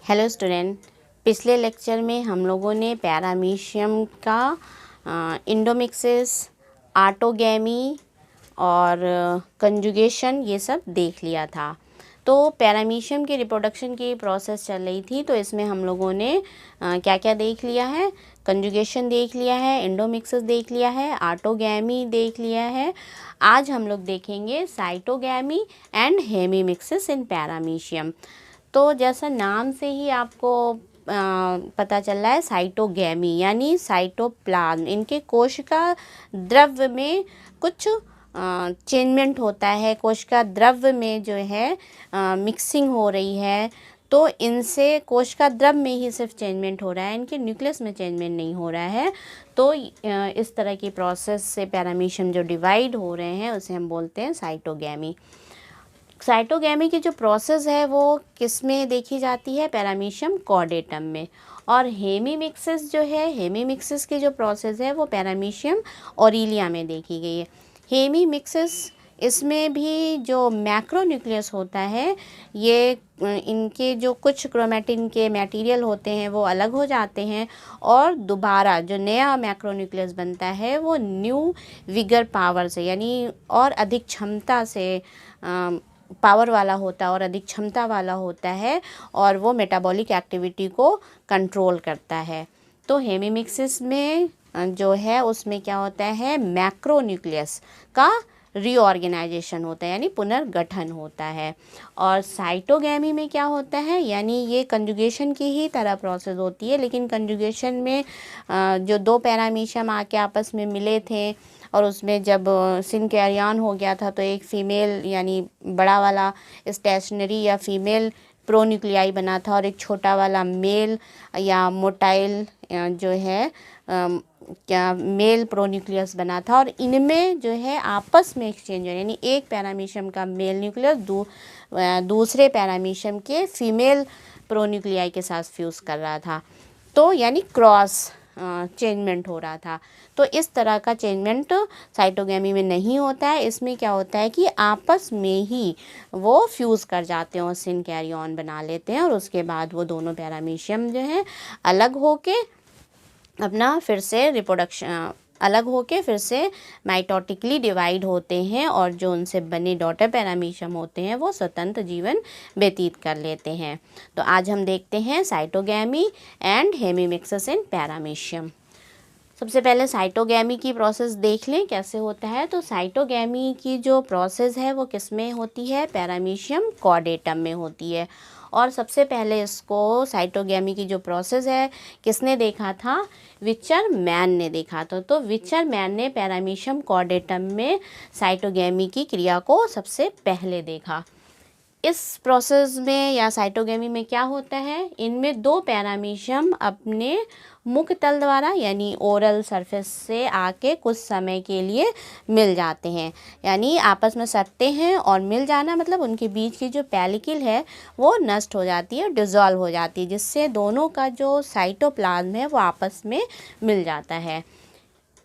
Hello student, पिछले lecture में हम लोगों ने पैरामीशियम का इंडोमिक्सिस, ऑटोगैमी और कंजुगेशन ये सब देख लिया था। तो पैरामीशियम के रिप्रोडक्शन की प्रोसेस चल रही थी, तो इसमें हम लोगों ने क्या क्या देख लिया है। कंजुगेशन देख लिया है, इंडोमिक्सिस देख लिया है, ऑटोगैमी देख लिया है। आज हम लोग देखेंगे साइटोगैमी एंड हेमीमिक्सिस इन पैरामीशियम। तो जैसा नाम से ही आपको पता चल रहा है, साइटोगैमी यानी साइटोप्लाज्म, इनके कोशिका द्रव्य में कुछ चेंजमेंट होता है, कोशिका द्रव्य में जो है मिक्सिंग हो रही है। तो इनसे कोशिका द्रव्य में ही सिर्फ चेंजमेंट हो रहा है, इनके न्यूक्लियस में चेंजमेंट नहीं हो रहा है। तो इस तरह की प्रोसेस से पैरामीशियम जो डिवाइड हो रहे हैं उसे हम बोलते हैं साइटोगैमी। साइटोगैमी की जो प्रोसेस है वो किस में देखी जाती है? पैरामीशियम कॉर्डेटम में। और हेमीमिक्सिस जो है, हेमीमिक्सिस की जो प्रोसेस है वो पैरामीशियम ऑरिलिया में देखी गई है। हेमीमिक्सिस इसमें भी जो मैक्रोन्यूक्लियस होता है, ये इनके जो कुछ क्रोमैटिन के मटेरियल होते हैं वो अलग हो जाते हैं और दोबारा जो नया मैक्रोन्यूक्लियस बनता है वो न्यू विगर पावर से, यानी और अधिक क्षमता से पावर वाला होता है और अधिक क्षमता वाला होता है, और वो मेटाबॉलिक एक्टिविटी को कंट्रोल करता है। तो हेमीमिक्सिस में जो है उसमें क्या होता है, मैक्रोन्यूक्लियस का रीऑर्गेनाइजेशन होता है, यानी पुनर्गठन होता है। और साइटोगैमी में क्या होता है, यानी ये कंजुगेशन की ही तरह प्रोसेस होती है, लेकिन कंजुगेशन में जो दो पैरामीशियम आके आपस में मिले थे और उसमें जब सिनकैरियन हो गया था, तो एक फ़ीमेल यानी बड़ा वाला स्टेशनरी या फीमेल प्रोन्यूक्लियाई बना था और एक छोटा वाला मेल या मोटाइल जो है क्या मेल प्रोन्यूक्लियस बना था। और इनमें जो है आपस में एक्सचेंज है, यानी एक पैरामीशियम का मेल न्यूक्लियस दूसरे पैरामीशियम के फीमेल प्रोन्यूक्लियाई के साथ फ्यूज़ कर रहा था, तो यानी क्रॉस चेंजमेंट हो रहा था। तो इस तरह का चेंजमेंट साइटोगैमी में नहीं होता है। इसमें क्या होता है कि आपस में ही वो फ्यूज़ कर जाते हैं और सिनकैरियन बना लेते हैं, और उसके बाद वो दोनों पैरामीशियम जो है अलग होके अपना फिर से रिप्रोडक्शन अलग होके फिर से माइटोटिकली डिवाइड होते हैं, और जो उनसे बने डॉटर पैरामीशियम होते हैं वो स्वतंत्र जीवन व्यतीत कर लेते हैं। तो आज हम देखते हैं साइटोगैमी एंड हेमीमिक्सिस इन पैरामीशियम। सबसे पहले साइटोगैमी की प्रोसेस देख लें कैसे होता है। तो साइटोगैमी की जो प्रोसेस है वो किस में होती है? पैरामीशियम कॉर्डेटम में होती है। और सबसे पहले इसको साइटोगैमी की जो प्रोसेस है किसने देखा था? विचर मैन ने देखा था। तो विचर मैन ने पैरामीशियम कॉर्डेटम में साइटोगैमी की क्रिया को सबसे पहले देखा। इस प्रोसेस में या साइटोगैमी में क्या होता है, इनमें दो पैरामीशियम अपने मुख तल द्वारा यानी ओरल सरफेस से आके कुछ समय के लिए मिल जाते हैं, यानी आपस में सटते हैं। और मिल जाना मतलब उनके बीच की जो पेलिकल है वो नष्ट हो जाती है, डिज़ोल्व हो जाती है, जिससे दोनों का जो साइटोप्लाज्म है वो आपस में मिल जाता है।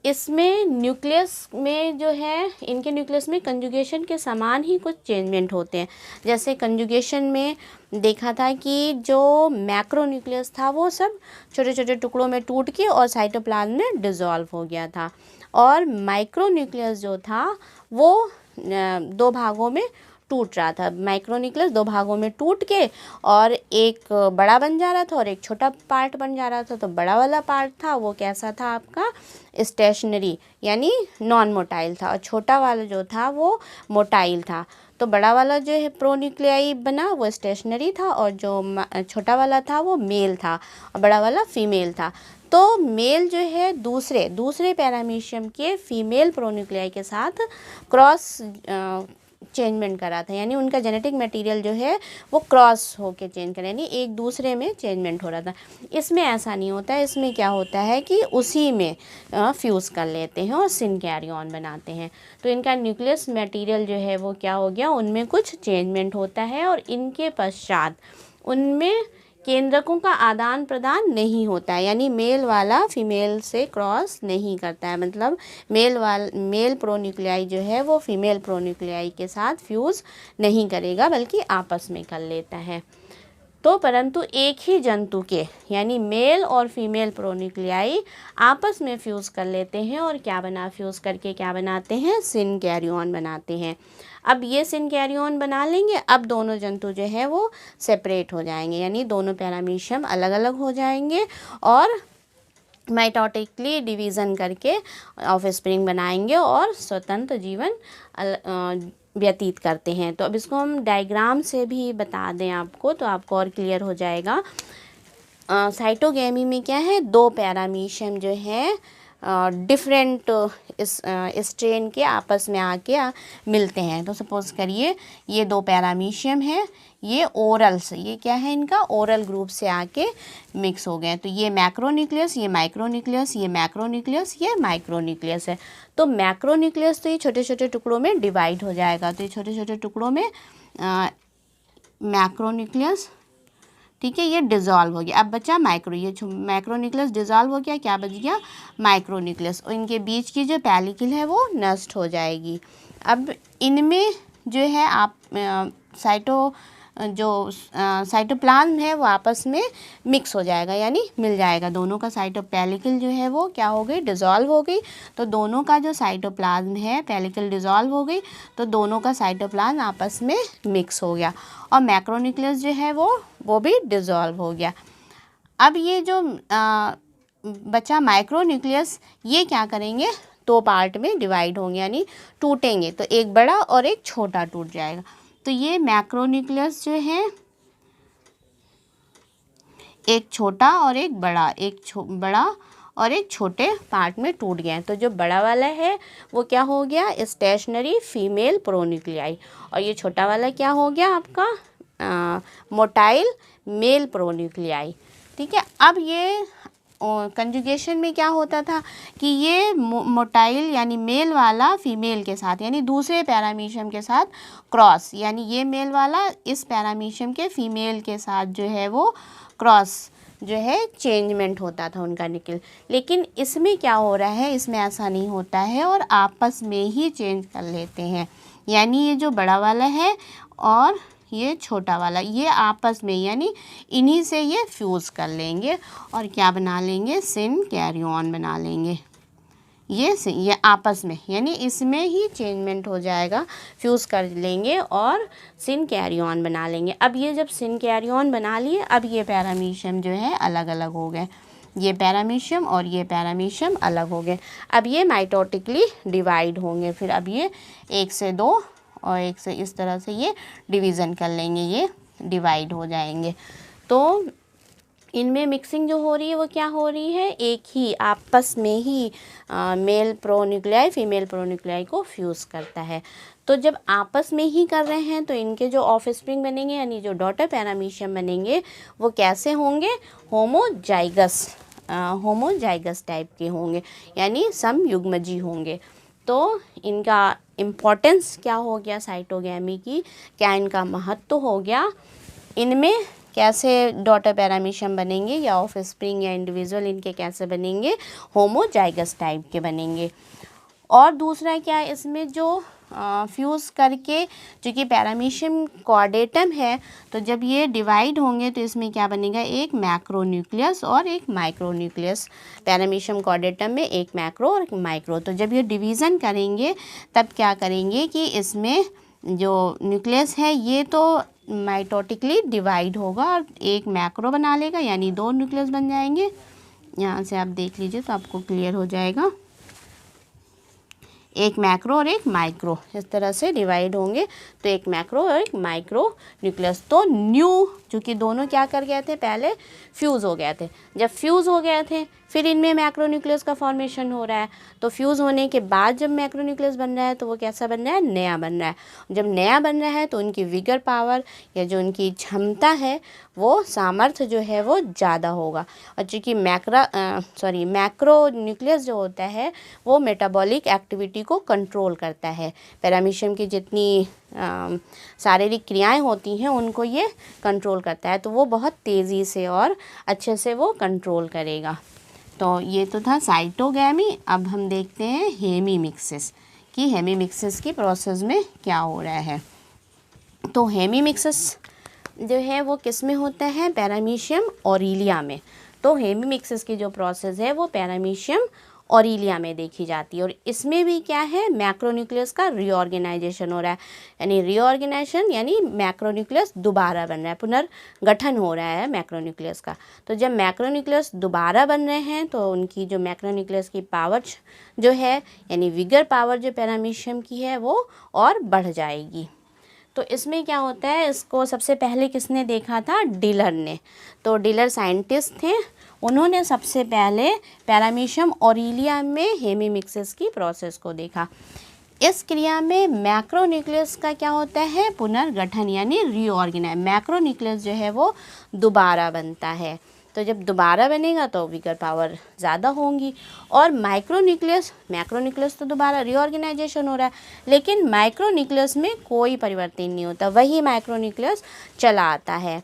इसमें न्यूक्लियस में जो है, इनके न्यूक्लियस में कंजुगेशन के समान ही कुछ चेंजमेंट होते हैं। जैसे कंजुगेशन में देखा था कि जो मैक्रो न्यूक्लियस था वो सब छोटे छोटे टुकड़ों में टूट के और साइटोप्लाज्म में डिज़ोल्व हो गया था, और माइक्रो न्यूक्लियस जो था वो दो भागों में टूट रहा था। माइक्रोन्यूक्लियस दो भागों में टूट के और एक बड़ा बन जा रहा था और एक छोटा पार्ट बन जा रहा था। तो बड़ा वाला पार्ट था वो कैसा था आपका? स्टेशनरी यानी नॉन मोटाइल था, और छोटा वाला जो था वो मोटाइल था। तो बड़ा वाला जो है प्रोन्यूक्लियाई बना वो स्टेशनरी था, और जो छोटा वाला था वो मेल था और बड़ा वाला फीमेल था। तो मेल जो है दूसरे पैरामीशियम के फीमेल प्रोन्यूक्लियाई के साथ क्रॉस चेंजमेंट करा था, यानी उनका जेनेटिक मटेरियल जो है वो क्रॉस होके चेंज करा, यानी एक दूसरे में चेंजमेंट हो रहा था। इसमें ऐसा नहीं होता है। इसमें क्या होता है कि उसी में फ्यूज़ कर लेते हैं और सिनकैरियन बनाते हैं। तो इनका न्यूक्लियस मटेरियल जो है वो क्या हो गया, उनमें कुछ चेंजमेंट होता है, और इनके पश्चात उनमें केंद्रकों का आदान प्रदान नहीं होता है, यानी मेल वाला फीमेल से क्रॉस नहीं करता है। मतलब मेल प्रोन्यूक्लियाई जो है वो फीमेल प्रोन्यूक्लियाई के साथ फ्यूज़ नहीं करेगा, बल्कि आपस में कर लेता है। तो परंतु एक ही जंतु के यानी मेल और फीमेल प्रोन्यूक्लियाई आपस में फ्यूज़ कर लेते हैं और फ्यूज़ करके क्या बनाते हैं, सिनकैरियन बनाते हैं। अब ये सिनकैरियन बना लेंगे, अब दोनों जंतु जो है वो सेपरेट हो जाएंगे, यानी दोनों पैरामीशियम अलग अलग हो जाएंगे और माइटोटिकली डिवीज़न करके ऑफस्प्रिंग बनाएंगे और स्वतंत्र जीवन व्यतीत करते हैं। तो अब इसको हम डायग्राम से भी बता दें आपको, तो आपको और क्लियर हो जाएगा। साइटोगेमी में क्या है, दो पैरामीशियम जो है डिफरेंट स्ट्रेन के आपस में आके मिलते हैं। तो सपोज़ करिए ये दो पैरामीशियम है, ये ओरल से, ये क्या है इनका ओरल ग्रुप से आके मिक्स हो गए। तो ये मैक्रोन्यूक्लियस, ये माइक्रोन्यूक्लियस, ये मैक्रोन्यूक्लियस, ये माइक्रोन्यूक्लियस है। तो मैक्रोन्यूक्लियस तो ये छोटे छोटे टुकड़ों में डिवाइड हो जाएगा। तो ये छोटे छोटे टुकड़ों में मैक्रोन्यूक्लियस, ठीक है, ये डिज़ोल्व हो गया। अब बचा माइक्रो, ये मैक्रोन्यूक्लियस डिज़ोल्व हो गया, क्या बच गया, माइक्रोन्यूक्लियस। और इनके बीच की जो पैलिकल है वो नष्ट हो जाएगी। अब इनमें जो है आप साइटोप्लाज्म है वो आपस में मिक्स हो जाएगा, यानी मिल जाएगा। दोनों का पैलिकल जो है वो क्या हो गई, डिज़ोल्व हो गई। तो दोनों का जो साइटोप्लाज्म है, पैलिकल डिज़ोल्व हो गई, तो दोनों का साइटोप्लाज्म आपस में मिक्स हो गया और मैक्रोन्यूक्लियस जो है वो भी डिज़ोल्व हो गया। अब ये जो बचा माइक्रोन्यूक्लियस, ये क्या करेंगे, दो पार्ट में डिवाइड होंगे, यानी टूटेंगे। तो एक बड़ा और एक छोटा टूट जाएगा। तो ये मैक्रोन्यूक्लियस जो है एक छोटा और एक बड़ा, बड़ा और एक छोटे पार्ट में टूट गए। तो जो बड़ा वाला है वो क्या हो गया, स्टेशनरी फीमेल प्रोन्यूक्लियाई, और ये छोटा वाला क्या हो गया आपका मोटाइल मेल प्रोन्यूक्लियाई। ठीक है। अब ये कंजुगेशन में क्या होता था कि ये मोटाइल यानी मेल वाला फीमेल के साथ यानी दूसरे पैरामीशियम के साथ क्रॉस, यानी ये मेल वाला इस पैरामीशियम के फीमेल के साथ जो है वो क्रॉस जो है चेंजमेंट होता था उनका निकल। लेकिन इसमें क्या हो रहा है, इसमें ऐसा नहीं होता है और आपस में ही चेंज कर लेते हैं। यानी ये जो बड़ा वाला है और ये छोटा वाला, ये आपस में यानी इन्हीं से ये फ्यूज़ कर लेंगे और क्या बना लेंगे, सिनकैरियन बना लेंगे। ये आपस में यानी इसमें ही चेंजमेंट हो जाएगा, फ्यूज़ कर लेंगे और सिनकैरियन बना लेंगे। अब ये जब सिनकैरियन बना लिए, अब ये पैरामीशियम जो है अलग अलग हो गए, ये पैरामीशियम और ये पैरामीशियम अलग हो गए। अब ये माइटोटिकली डिवाइड होंगे, फिर अब ये 1 से 2 और 1 से इस तरह से ये डिवीज़न कर लेंगे, ये डिवाइड हो जाएंगे। तो इनमें मिक्सिंग जो हो रही है वो क्या हो रही है, एक ही आपस में ही मेल प्रोन्यूक्लियाई फीमेल प्रोन्यूक्लियाई को फ्यूज़ करता है। तो जब आपस में ही कर रहे हैं तो इनके जो ऑफस्प्रिंग बनेंगे यानी जो डॉटर पैरामीशियम बनेंगे वो कैसे होंगे, होमोजाइगस टाइप के होंगे, यानी समयुग्मजी होंगे। तो इनका इम्पोर्टेंस क्या हो गया साइटोगेमी की, क्या इनका महत्व हो गया, इनमें कैसे डॉटर पैरामीशियम बनेंगे या ऑफस्प्रिंग या इंडिविजुअल इनके कैसे बनेंगे, होमोजाइगस टाइप के बनेंगे। और दूसरा क्या, इसमें जो फ्यूज़ करके चूँकि पैरामीशियम कॉर्डेटम है तो जब ये डिवाइड होंगे तो इसमें क्या बनेगा, एक मैक्रोन्यूक्लियस और एक माइक्रोन्यूक्लियस। पैरामीशियम कॉर्डेटम में एक मैक्रो और एक माइक्रो। तो जब ये डिवीज़न करेंगे तब क्या करेंगे कि इसमें जो न्यूक्लियस है ये तो माइटोटिकली डिवाइड होगा और एक मैक्रो बना लेगा, यानी 2 न्यूक्लियस बन जाएंगे। यहाँ से आप देख लीजिए तो आपको क्लियर हो जाएगा, एक मैक्रो और एक माइक्रो इस तरह से डिवाइड होंगे। तो एक मैक्रो और एक माइक्रो न्यूक्लियस। तो न्यू चूँकि दोनों क्या कर गए थे, पहले फ्यूज़ हो गए थे, जब फ्यूज़ हो गए थे फिर इनमें मैक्रोन्यूक्लियस का फॉर्मेशन हो रहा है। तो फ्यूज़ होने के बाद जब मैक्रोन्यूक्लियस बन रहा है तो वो कैसा बन रहा है, नया बन रहा है। जब नया बन रहा है तो उनकी विगर पावर या जो उनकी क्षमता है वो सामर्थ्य जो है वो ज़्यादा होगा। और चूँकि मैक्रोन्यूक्लियस जो होता है वो मेटाबॉलिक एक्टिविटी को कंट्रोल करता है, पैरामीशियम की जितनी शारीरिक क्रियाएं होती हैं उनको ये कंट्रोल करता है, तो वो बहुत तेज़ी से और अच्छे से वो कंट्रोल करेगा। तो ये तो था साइटोगेमी। अब हम देखते हैं हेमीमिक्सिस कि हेमीमिक्सिस की प्रोसेस में क्या हो रहा है। तो हेमीमिक्सिस जो है वो किस में होता है, पैरामीशियम ऑरिलिया में। तो हेमीमिक्सिस की जो प्रोसेस है वो पैरामीशियम ऑरिलिया में देखी जाती है। और इसमें भी क्या है, मैक्रोन्यूक्लियस का रीऑर्गेनाइजेशन हो रहा है, यानी रीऑर्गेनाइजेशन यानी मैक्रोन्यूक्लियस दोबारा बन रहा है, पुनर्गठन हो रहा है मैक्रोन्यूक्लियस का। तो जब मैक्रोन्यूक्लियस दोबारा बन रहे हैं तो उनकी जो मैक्रोन्यूक्लियस की पावर जो है यानी विगर पावर जो पैरामीशियम की है वो और बढ़ जाएगी। तो इसमें क्या होता है, इसको सबसे पहले किसने देखा था, डिलर ने। तो डिलर साइंटिस्ट थे, उन्होंने सबसे पहले पैरामीशियम ऑरिलिया में हेमीमिक्सिस की प्रोसेस को देखा। इस क्रिया में मैक्रोन्यूक्लियस का क्या होता है, पुनर्गठन यानी रीऑर्गेनाइज। मैक्रोन्यूक्लियस जो है वो दोबारा बनता है। तो जब दोबारा बनेगा तो विगर पावर ज़्यादा होंगी। और मैक्रोन्यूक्लियस तो दोबारा रीऑर्गेनाइजेशन हो रहा है, लेकिन माइक्रोन्यूक्लियस में कोई परिवर्तन नहीं होता, वही माइक्रोन्यूक्लियस चला आता है।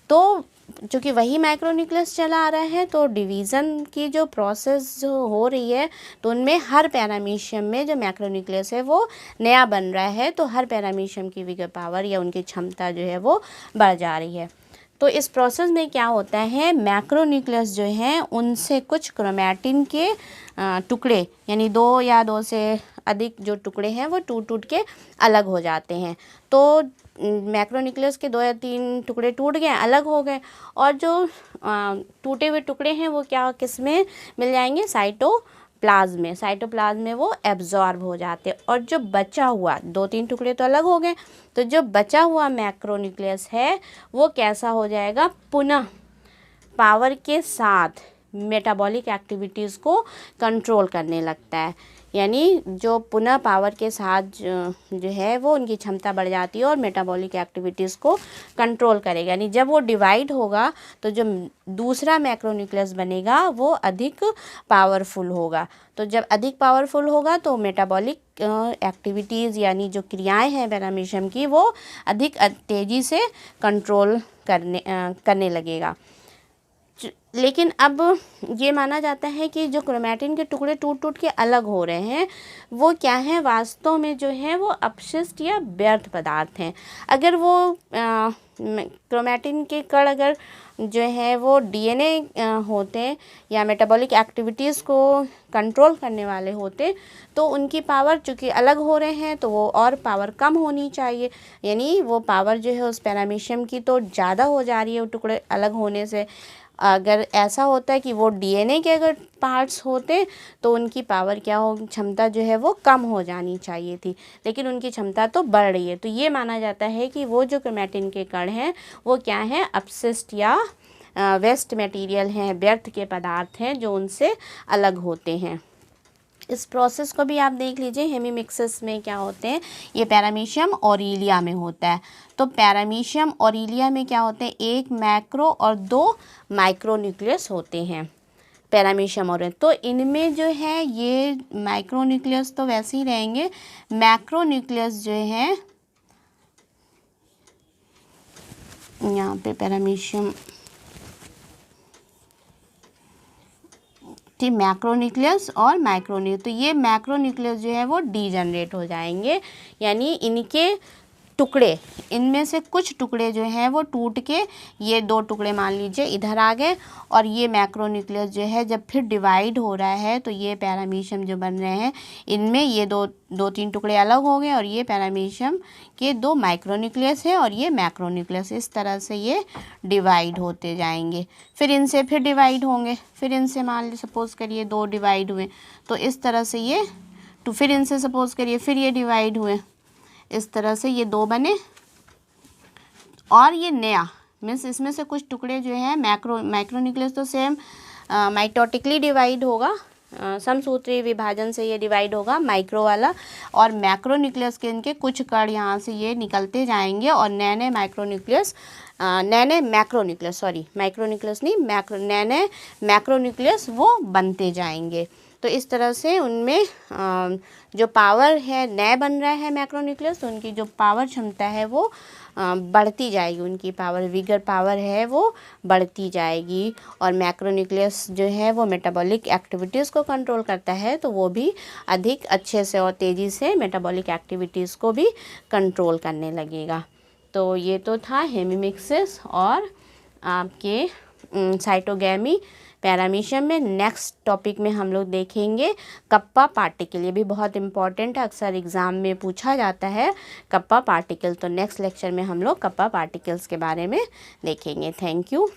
तो चूँकि वही माइक्रोन्यूक्लियस चला आ रहा है तो डिवीज़न की जो प्रोसेस जो हो रही है तो उनमें हर पैरामीशियम में जो मैक्रोन्यूक्लियस है वो नया बन रहा है, तो हर पैरामीशियम की विगर पावर या उनकी क्षमता जो है वो बढ़ जा रही है। तो इस प्रोसेस में क्या होता है, मैक्रोन्यूक्लियस जो हैं उनसे कुछ क्रोमैटिन के टुकड़े यानी 2 या 2 से अधिक जो टुकड़े हैं वो टूट के अलग हो जाते हैं। तो मैक्रोन्यूक्लियस के 2 या 3 टुकड़े टूट गए, अलग हो गए, और जो टूटे हुए टुकड़े हैं वो क्या किस में मिल जाएंगे, साइटोप्लाज्म में वो एब्जॉर्ब हो जाते हैं। और जो बचा हुआ 2-3 टुकड़े तो अलग हो गए, तो जो बचा हुआ मैक्रोन्यूक्लियस है वो कैसा हो जाएगा, पुनः पावर के साथ मेटाबॉलिक एक्टिविटीज़ को कंट्रोल करने लगता है। यानी जो पुनः पावर के साथ जो है वो उनकी क्षमता बढ़ जाती है और मेटाबॉलिक एक्टिविटीज़ को कंट्रोल करेगा। यानी जब वो डिवाइड होगा तो जो दूसरा मैक्रोन्यूक्लियस बनेगा वो अधिक पावरफुल होगा। तो जब अधिक पावरफुल होगा तो मेटाबॉलिक एक्टिविटीज़ यानी जो क्रियाएं हैं पैरामीशियम की वो अधिक तेज़ी से कंट्रोल करने लगेगा। लेकिन अब ये माना जाता है कि जो क्रोमैटिन के टुकड़े टूट के अलग हो रहे हैं वो क्या है, वास्तव में जो है वो अपशिष्ट या व्यर्थ पदार्थ हैं। अगर वो क्रोमैटिन के कण अगर जो है वो डीएनए होते या मेटाबॉलिक एक्टिविटीज़ को कंट्रोल करने वाले होते तो उनकी पावर चूँकि अलग हो रहे हैं तो वो और पावर कम होनी चाहिए। यानी वो पावर जो है उस पैरामीशियम की तो ज़्यादा हो जा रही है वो टुकड़े अलग होने से। अगर ऐसा होता है कि वो डीएनए के अगर पार्ट्स होते तो उनकी पावर क्या हो, क्षमता जो है वो कम हो जानी चाहिए थी, लेकिन उनकी क्षमता तो बढ़ रही है। तो ये माना जाता है कि वो जो क्रोमैटिन के कण हैं वो क्या हैं, अपशिष्ट या वेस्ट मटेरियल हैं, व्यर्थ के पदार्थ हैं जो उनसे अलग होते हैं। इस प्रोसेस को भी आप देख लीजिए, हेमीमिक्सिस में क्या होते हैं, ये पैरामीशियम ऑरिलिया में होता है। तो पैरामीशियम ऑरिलिया में क्या होते हैं, 1 मैक्रो और 2 माइक्रोन्यूक्लियस होते हैं पैरामीशियम ऑरिलिया। तो इनमें जो है ये माइक्रोन्यूक्लियस तो वैसे ही रहेंगे, मैक्रोन्यूक्लियस जो है यहाँ पे पैरामीशियम मैक्रोन्यूक्लियस और माइक्रोन्यूक्लियस, तो ये मैक्रोन्यूक्लियस जो है वो डीजनरेट हो जाएंगे, यानी इनके टुकड़े, इनमें से कुछ टुकड़े जो हैं वो टूट के ये 2 टुकड़े मान लीजिए इधर आ गए, और ये मैक्रोन्यूक्लियस जो है जब फिर डिवाइड हो रहा है तो ये पैरामीशियम जो बन रहे हैं इनमें ये 2-3 टुकड़े अलग हो गए, और ये पैरामीशियम के 2 माइक्रोन्यूक्लियस है और ये मैक्रोन्यूक्लियस, इस तरह से ये डिवाइड होते जाएंगे। फिर इनसे फिर डिवाइड होंगे, फिर इनसे मान लीजिए सपोज़ करिए 2 डिवाइड हुए तो इस तरह से ये फिर इनसे सपोज़ करिए फिर ये डिवाइड हुए, इस तरह से ये 2 बने, और ये नया मीन्स इसमें से कुछ टुकड़े जो हैं माइक्रोन्यूक्लियस तो सेम माइटोटिकली डिवाइड होगा, समसूत्रीय विभाजन से ये डिवाइड होगा माइक्रो वाला, और मैक्रोन्यूक्लियस के इनके कुछ कण यहाँ से ये निकलते जाएंगे और नए मैक्रोन्यूक्लियस वो बनते जाएंगे। तो इस तरह से उनमें जो पावर है नए बन रहा है मैक्रोन्यूक्लियस, तो उनकी जो पावर क्षमता है वो बढ़ती जाएगी, उनकी पावर विगर पावर है वो बढ़ती जाएगी। और मैक्रोन्यूक्लियस जो है वो मेटाबॉलिक एक्टिविटीज़ को कंट्रोल करता है, तो वो भी अधिक अच्छे से और तेज़ी से मेटाबॉलिक एक्टिविटीज़ को भी कंट्रोल करने लगेगा। तो ये तो था हेमीमिक्सिस और आपके साइटोगैमी पैरामीशियम में। नेक्स्ट टॉपिक में हम लोग देखेंगे कप्पा पार्टिकल। ये भी बहुत इंपॉर्टेंट है, अक्सर एग्ज़ाम में पूछा जाता है कप्पा पार्टिकल। तो नेक्स्ट लेक्चर में हम लोग कप्पा पार्टिकल्स के बारे में देखेंगे। Thank you.